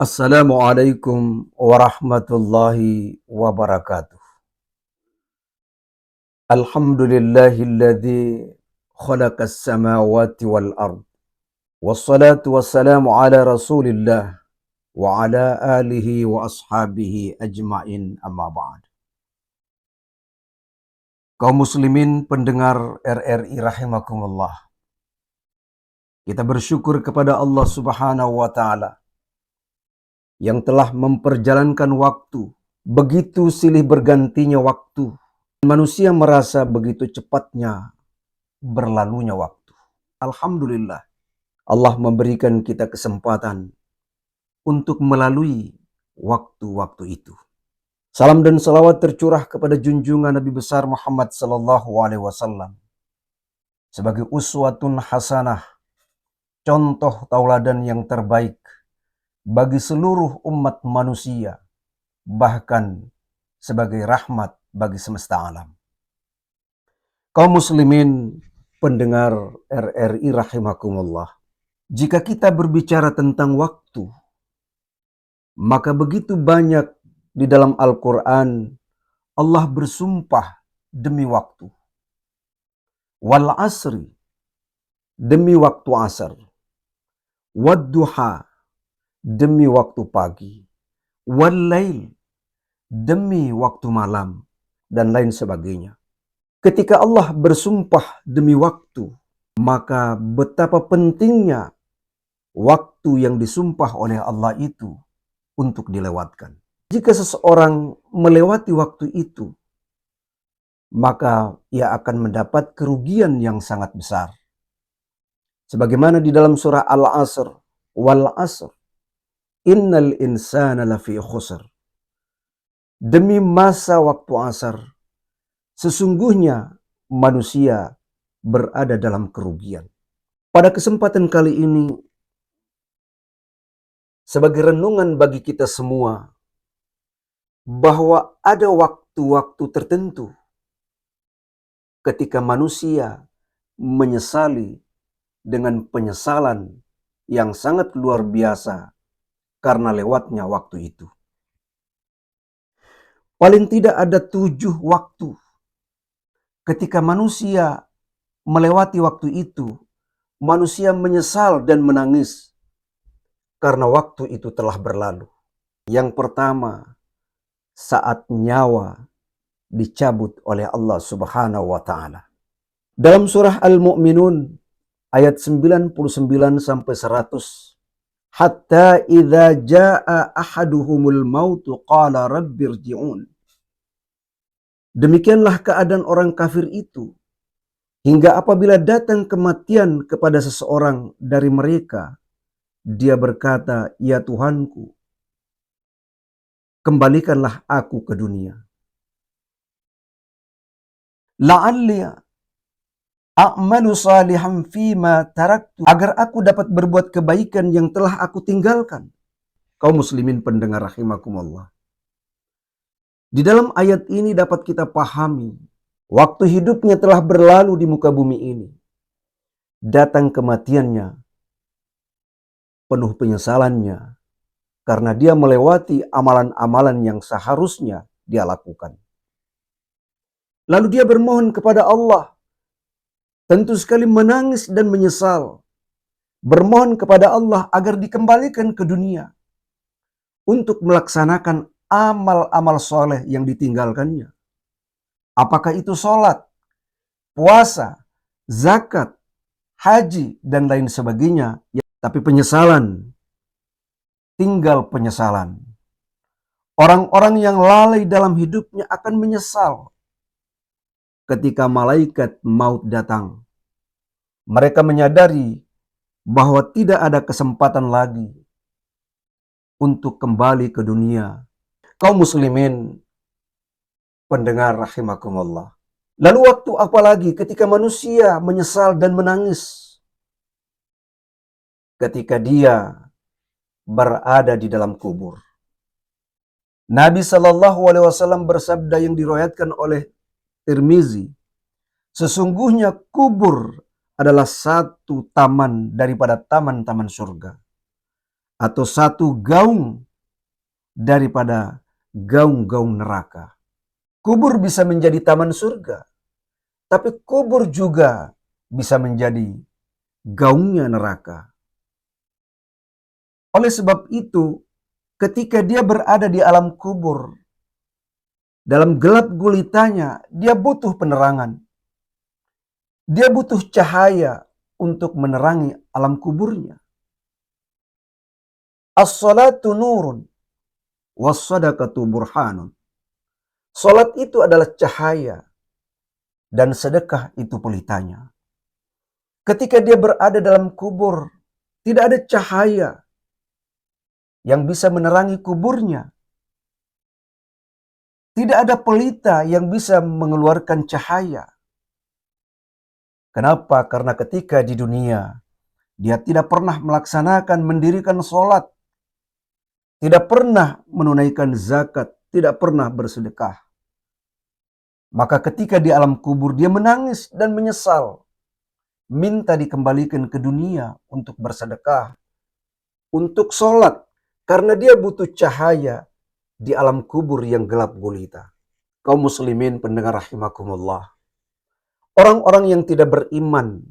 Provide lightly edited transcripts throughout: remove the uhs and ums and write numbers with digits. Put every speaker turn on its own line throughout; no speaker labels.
Assalamualaikum warahmatullahi wabarakatuh. Alhamdulillahilladzi khalaqas samawati wal ard. Wassalatu wassalamu ala Rasulillah wa ala alihi wa ashabihi ajmain amma ba'd. Kaum muslimin pendengar RRI rahimakumullah. Kita bersyukur kepada Allah Subhanahu wa taala yang telah memperjalankan waktu. Begitu silih bergantinya waktu. Manusia merasa begitu cepatnya berlalunya waktu. Alhamdulillah, Allah memberikan kita kesempatan untuk melalui waktu-waktu itu. Salam dan salawat tercurah kepada junjungan Nabi besar Muhammad sallallahu alaihi wasallam sebagai uswatun hasanah, contoh tauladan yang terbaik bagi seluruh umat manusia, bahkan sebagai rahmat bagi semesta alam. Kaum muslimin pendengar RRI rahimakumullah. Jika kita berbicara tentang waktu, maka begitu banyak di dalam Al-Quran Allah bersumpah demi waktu. Wal asri, demi waktu asar. Wadduha, demi waktu pagi. Wal lail, demi waktu malam, dan lain sebagainya. Ketika Allah bersumpah demi waktu, maka betapa pentingnya waktu yang disumpah oleh Allah itu untuk dilewatkan. Jika seseorang melewati waktu itu, maka ia akan mendapat kerugian yang sangat besar. Sebagaimana di dalam surah Al-Asr, wal asr, innal insana lafi khusr. Demi masa waktu asar, sesungguhnya manusia berada dalam kerugian. Pada kesempatan kali ini, sebagai renungan bagi kita semua, bahwa ada waktu-waktu tertentu ketika manusia menyesali dengan penyesalan yang sangat luar biasa karena lewatnya waktu itu. Paling tidak ada 7 waktu ketika manusia melewati waktu itu, manusia menyesal dan menangis karena waktu itu telah berlalu. Yang pertama, saat nyawa dicabut oleh Allah Subhanahu wa taala. Dalam surah Al-Mu'minun ayat 99 sampai 100, hatta idza jaa ahaduhumul maut qala rabbirji'un. Demikianlah keadaan orang kafir itu hingga apabila datang kematian kepada seseorang dari mereka, dia berkata, ya Tuhanku, kembalikanlah aku ke dunia. La'alli a'malu salihan fima taraktu, agar aku dapat berbuat kebaikan yang telah aku tinggalkan. Kaum muslimin pendengar rahimakumullah. Di dalam ayat ini dapat kita pahami, waktu hidupnya telah berlalu di muka bumi ini. Datang kematiannya, penuh penyesalannya, karena dia melewati amalan-amalan yang seharusnya dia lakukan. Lalu dia bermohon kepada Allah, tentu sekali menangis dan menyesal, bermohon kepada Allah agar dikembalikan ke dunia untuk melaksanakan amal-amal soleh yang ditinggalkannya. Apakah itu sholat, puasa, zakat, haji, dan lain sebagainya. Tapi penyesalan, tinggal penyesalan. Orang-orang yang lalai dalam hidupnya akan menyesal ketika malaikat maut datang. Mereka menyadari bahwa tidak ada kesempatan lagi untuk kembali ke dunia. Kaum muslimin pendengar rahimakumullah. Lalu waktu apa lagi ketika manusia menyesal dan menangis? Ketika dia berada di dalam kubur. Nabi SAW bersabda yang diriwayatkan oleh Tirmizi, sesungguhnya kubur adalah satu taman daripada taman-taman surga. atau satu gaung daripada gaung-gaung neraka. Kubur bisa menjadi taman surga, tapi kubur juga bisa menjadi gaungnya neraka. Oleh sebab itu, ketika dia berada di alam kubur, dalam gelap gulitanya, dia butuh penerangan. Dia butuh cahaya untuk menerangi alam kuburnya. As-salatu nurun, was-sadaqatu burhanun. Salat itu adalah cahaya, dan sedekah itu pelitanya. Ketika dia berada dalam kubur, tidak ada cahaya yang bisa menerangi kuburnya. Tidak ada pelita yang bisa mengeluarkan cahaya. Kenapa? Karena ketika di dunia, dia tidak pernah melaksanakan mendirikan sholat, tidak pernah menunaikan zakat, tidak pernah bersedekah. Maka ketika di alam kubur, dia menangis dan menyesal, minta dikembalikan ke dunia untuk bersedekah, untuk sholat, karena dia butuh cahaya di alam kubur yang gelap gulita. Kaum muslimin pendengar rahimakumullah, orang-orang yang tidak beriman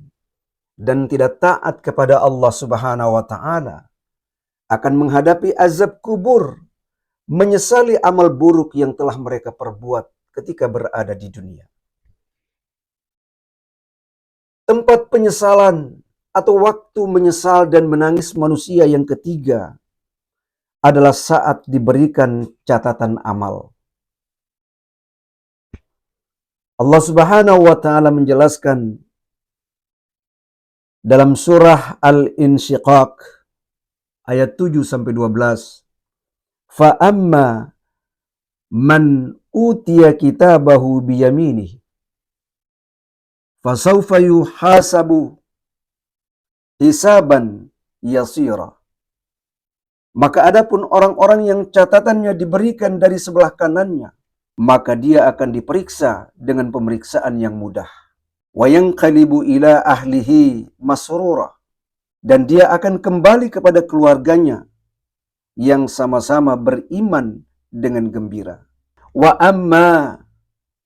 dan tidak taat kepada Allah Subhanahu wa taala akan menghadapi azab kubur, menyesali amal buruk yang telah mereka perbuat ketika berada di dunia. Tempat penyesalan atau waktu menyesal dan menangis manusia yang ketiga adalah saat diberikan catatan amal. Allah Subhanahu wa taala menjelaskan dalam surah Al-Insyiqaq ayat 7 sampai 12. Fa amma man utiya kitabahu biyaminih fasawfa yuhasabu hisaban yasira. Maka adapun orang-orang yang catatannya diberikan dari sebelah kanannya, maka dia akan diperiksa dengan pemeriksaan yang mudah. Wa yanqalibu ila ahlihi masrura, dan dia akan kembali kepada keluarganya yang sama-sama beriman dengan gembira. Wa amma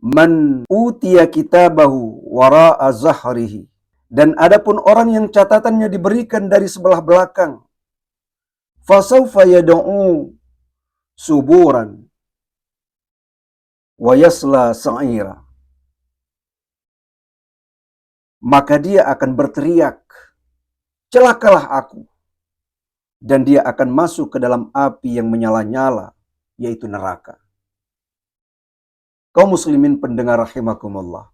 man utiya kitabahu wara'a zahrihi, dan adapun orang yang catatannya diberikan dari sebelah belakang, fasawfa yad'u suburan wa yasla sa'ira, maka dia akan berteriak, celakalah aku, dan dia akan masuk ke dalam api yang menyala-nyala, yaitu neraka. Kaum muslimin pendengar rahimakumullah,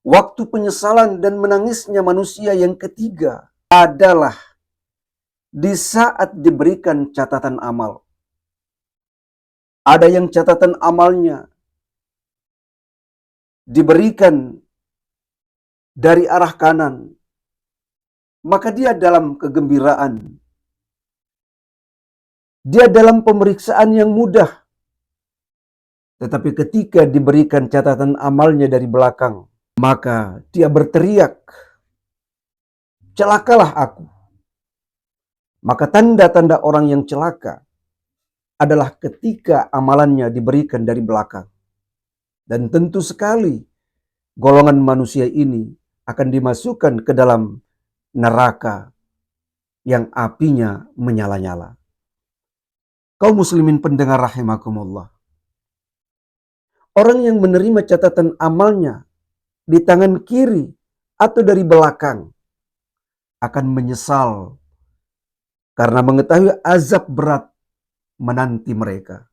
waktu penyesalan dan menangisnya manusia yang ketiga adalah di saat diberikan catatan amal. Ada yang catatan amalnya diberikan dari arah kanan, maka dia dalam kegembiraan. Dia dalam pemeriksaan yang mudah. Tetapi ketika diberikan catatan amalnya dari belakang, maka dia berteriak, celakalah aku. Maka tanda-tanda orang yang celaka adalah ketika amalannya diberikan dari belakang. Dan tentu sekali golongan manusia ini akan dimasukkan ke dalam neraka yang apinya menyala-nyala. Kaum muslimin pendengar rahimakumullah, orang yang menerima catatan amalnya di tangan kiri atau dari belakang akan menyesal karena mengetahui azab berat menanti mereka.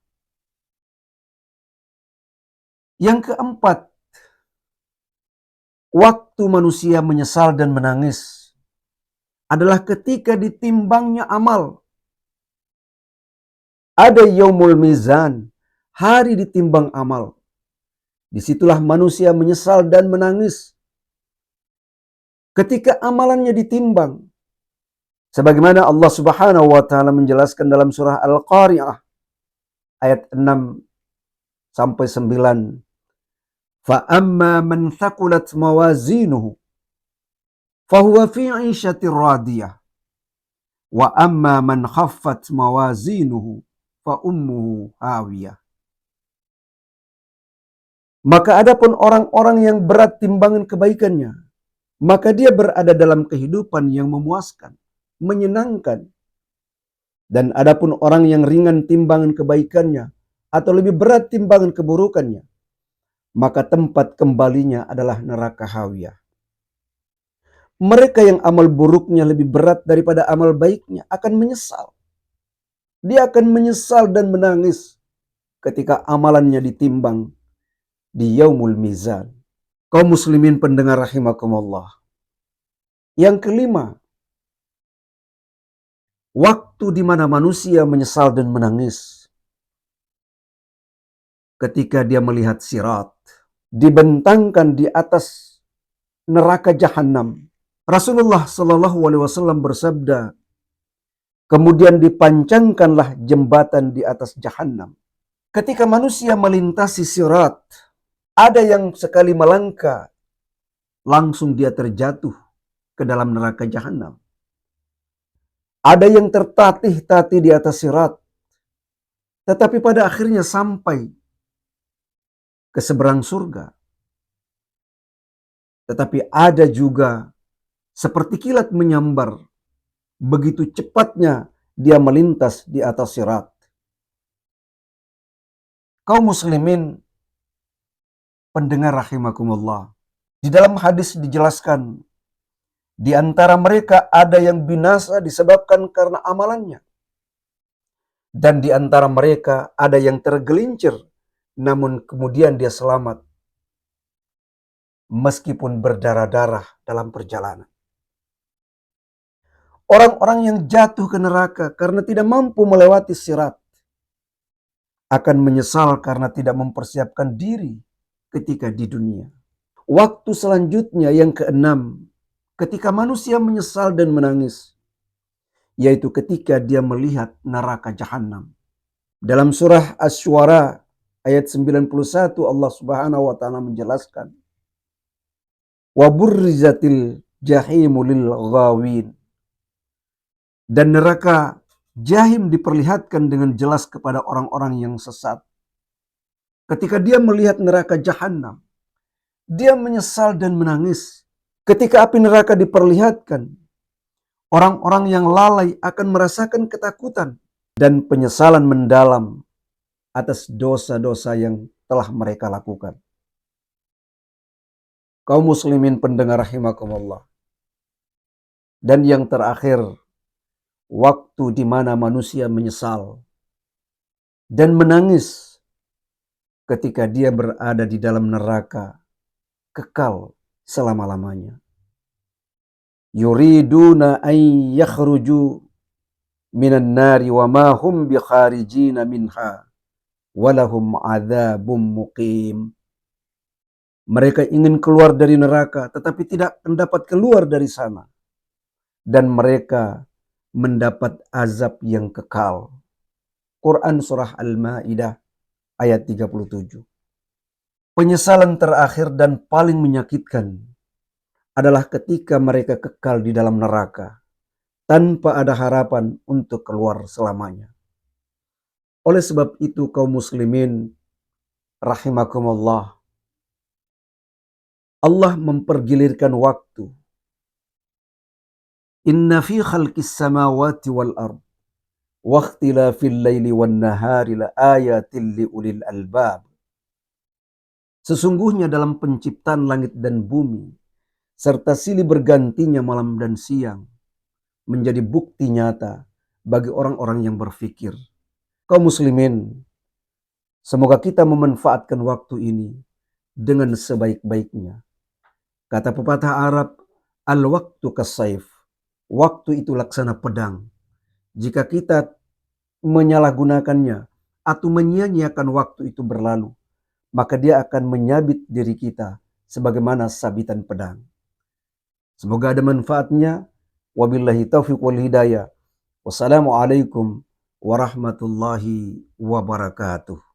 Yang keempat, waktu manusia menyesal dan menangis adalah ketika ditimbangnya amal. Ada yaumul mizan, hari ditimbang amal. Disitulah manusia menyesal dan menangis. Ketika amalannya ditimbang, sebagaimana Allah Subhanahu wa taala menjelaskan dalam surah Al-Qari'ah ayat 6 sampai 9. Fa amma man thaqulat mawazinuhu fahuwa fi 'ishatir radiyah Wa amma man khaffat mawazinuhu fa ummuhu hawiyah. Maka adapun orang-orang yang berat timbangan kebaikannya, maka dia berada dalam kehidupan yang memuaskan, menyenangkan. Dan adapun orang yang ringan timbangan kebaikannya atau lebih berat timbangan keburukannya, maka tempat kembalinya adalah neraka hawiyah. Mereka yang amal buruknya lebih berat daripada amal baiknya akan menyesal. Dia akan menyesal dan menangis ketika amalannya ditimbang di yaumul mizan. Kaum muslimin pendengar rahimakumullah. Yang kelima, waktu di mana manusia menyesal dan menangis ketika dia melihat sirat dibentangkan di atas neraka jahanam. Rasulullah Shallallahu Alaihi Wasallam bersabda, kemudian dipancangkanlah jembatan di atas jahanam. Ketika manusia melintasi sirat, ada yang sekali melangkah, langsung dia terjatuh ke dalam neraka jahanam. Ada yang tertatih-tatih di atas sirat, tetapi pada akhirnya sampai ke seberang surga. Tetapi ada juga seperti kilat menyambar, begitu cepatnya dia melintas di atas sirat. Kaum muslimin pendengar rahimakumullah, di dalam hadis dijelaskan, di antara mereka ada yang binasa disebabkan karena amalannya. Dan di antara mereka ada yang tergelincir, namun kemudian dia selamat, meskipun berdarah-darah dalam perjalanan. Orang-orang yang jatuh ke neraka karena tidak mampu melewati sirat akan menyesal karena tidak mempersiapkan diri ketika di dunia. Waktu selanjutnya yang keenam, ketika manusia menyesal dan menangis, yaitu ketika dia melihat neraka jahanam. Dalam surah Asy-Syu'ara ayat 91 Allah Subhanahu wa taala menjelaskan, wa burrizatil jahimu lil ghawin. Dan neraka jahim diperlihatkan dengan jelas kepada orang-orang yang sesat. Ketika dia melihat neraka jahanam, dia menyesal dan menangis. Ketika api neraka diperlihatkan, orang-orang yang lalai akan merasakan ketakutan dan penyesalan mendalam atas dosa-dosa yang telah mereka lakukan. Kaum muslimin pendengar rahimakumullah. Dan yang terakhir, waktu di mana manusia menyesal dan menangis ketika dia berada di dalam neraka kekal selama-lamanya. Yuriduna an yakhruju minan nari wa ma hum bikharijina minha walahum adzabum muqim. Mereka ingin keluar dari neraka tetapi tidak mendapat keluar dari sana, dan mereka mendapat azab yang kekal. Quran surah Al-Maidah ayat 37. Penyesalan terakhir dan paling menyakitkan adalah ketika mereka kekal di dalam neraka tanpa ada harapan untuk keluar selamanya. Oleh sebab itu kaum muslimin rahimakumullah, Allah mempergilirkan waktu. Inna fi khalqis samawati wal ard wa ikhtilafil laili wan nahari la ayatil liulil albab. Sesungguhnya dalam penciptaan langit dan bumi serta silih bergantinya malam dan siang menjadi bukti nyata bagi orang-orang yang berfikir. Kaum muslimin, semoga kita memanfaatkan waktu ini dengan sebaik-baiknya. Kata pepatah Arab, al-waktu kas-saif. Waktu itu laksana pedang. Jika kita menyalahgunakannya atau menyia-nyiakan waktu itu berlalu, maka dia akan menyabit diri kita sebagaimana sabitan pedang. Semoga ada manfaatnya. Wabillahi taufiq wal hidayah. Wassalamualaikum warahmatullahi wabarakatuh.